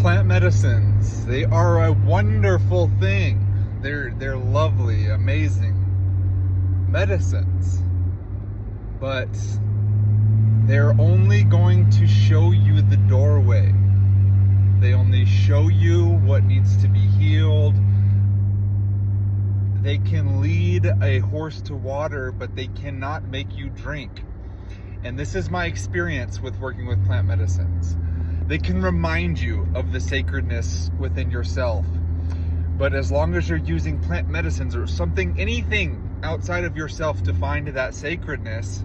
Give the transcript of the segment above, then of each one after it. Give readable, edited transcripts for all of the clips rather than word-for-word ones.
Plant medicines, they are a wonderful thing. They're lovely, amazing medicines. But they're only going to show you the doorway. They only show you what needs to be healed. They can lead a horse to water, but they cannot make you drink. And this is my experience with working with plant medicines. They can remind you of the sacredness within yourself. But as long as you're using plant medicines or something, anything outside of yourself to find that sacredness,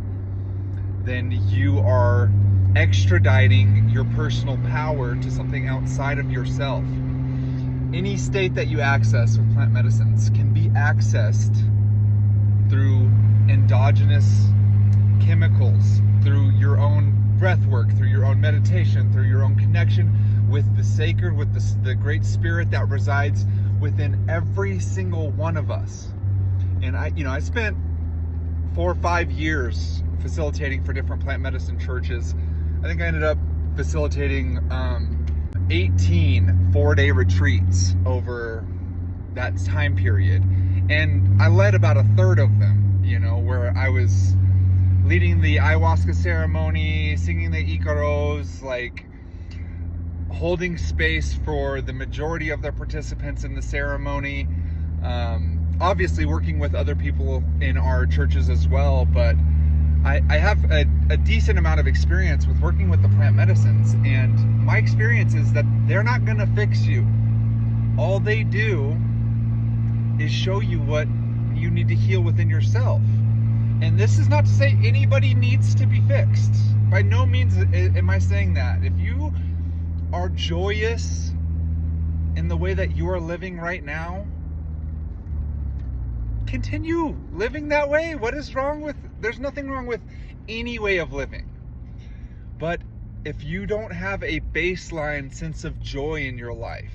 then you are extraditing your personal power to something outside of yourself. Any state that you access with plant medicines can be accessed through endogenous chemicals, through your own breath work, through your own meditation, through your own connection with the sacred, with the great spirit that resides within every single one of us. And I spent 4 or 5 years facilitating for different plant medicine churches. I think I ended up facilitating 18 4-day retreats over that time period. And I led about a third of them, where I was leading the ayahuasca ceremony, singing the Icaros, holding space for the majority of the participants in the ceremony. Obviously working with other people in our churches as well, but I have a decent amount of experience with working with the plant medicines, and my experience is that they're not going to fix you. All they do is show you what you need to heal within yourself. And this is not to say anybody needs to be fixed. By no means am I saying that. If you are joyous in the way that you are living right now, continue living that way. There's nothing wrong with any way of living. But if you don't have a baseline sense of joy in your life,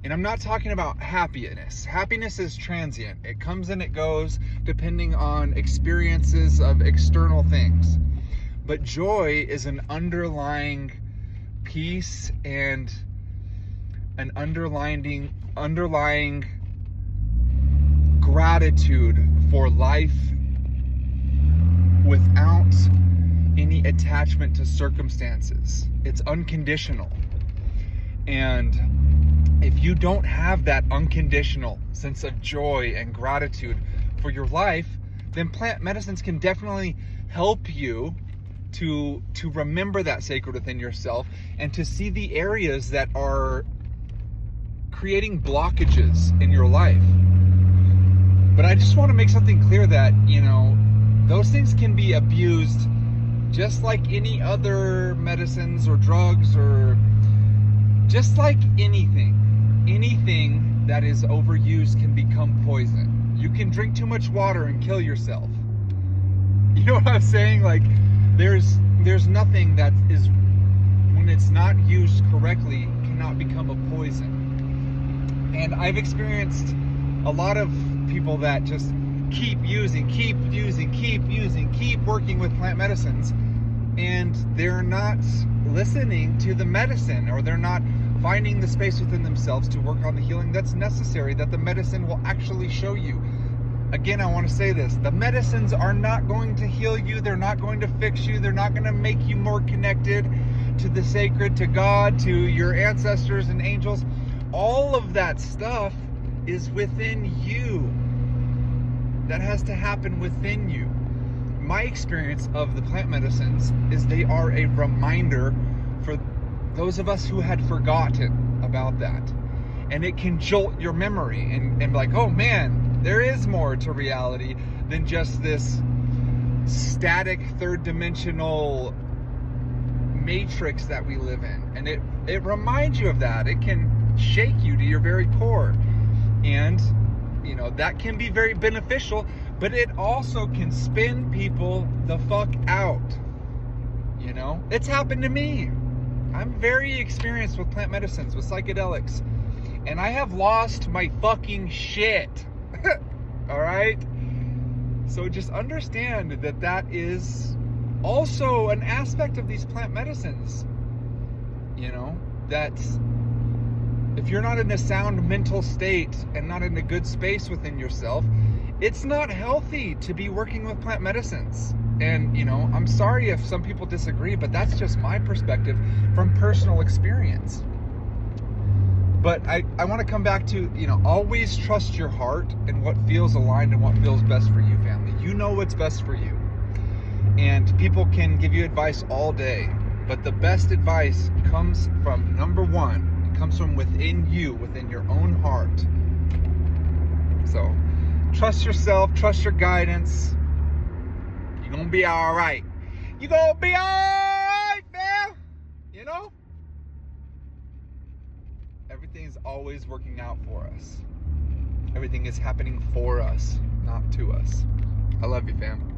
and I'm not talking about happiness. Happiness is transient. It comes and it goes depending on experiences of external things. But joy is an underlying peace and an underlying gratitude for life without any attachment to circumstances. It's unconditional. And if you don't have that unconditional sense of joy and gratitude for your life, then plant medicines can definitely help you to remember that sacred within yourself and to see the areas that are creating blockages in your life. But I just want to make something clear that, those things can be abused just like any other medicines or drugs, or just like anything. Anything that is overused can become poison. You can drink too much water and kill yourself. You know what I'm saying? There's nothing that is, when it's not used correctly, cannot become a poison. And I've experienced a lot of people that just keep working with plant medicines, and they're not listening to the medicine, or they're not finding the space within themselves to work on the healing that's necessary, that the medicine will actually show you. Again, I want to say this. The medicines are not going to heal you. They're not going to fix you. They're not going to make you more connected to the sacred, to God, to your ancestors and angels. All of that stuff is within you. That has to happen within you. My experience of the plant medicines is they are a reminder for those of us who had forgotten about that. And it can jolt your memory and be like, oh man, there is more to reality than just this static third dimensional matrix that we live in. And it reminds you of that. It can shake you to your very core. And that can be very beneficial, but it also can spin people the fuck out. It's happened to me. I'm very experienced with plant medicines, with psychedelics, and I have lost my fucking shit. All right? So just understand that is also an aspect of these plant medicines. That If you're not in a sound mental state and not in a good space within yourself, it's not healthy to be working with plant medicines. And, I'm sorry if some people disagree, but that's just my perspective from personal experience. But I want to come back to, always trust your heart and what feels aligned and what feels best for you, family. You know what's best for you. And people can give you advice all day, but the best advice comes from, number one, it comes from within you, within your own heart. So trust yourself, trust your guidance. You're going to be all right. You're going to be all right, fam. Everything is always working out for us. Everything is happening for us, not to us. I love you, fam.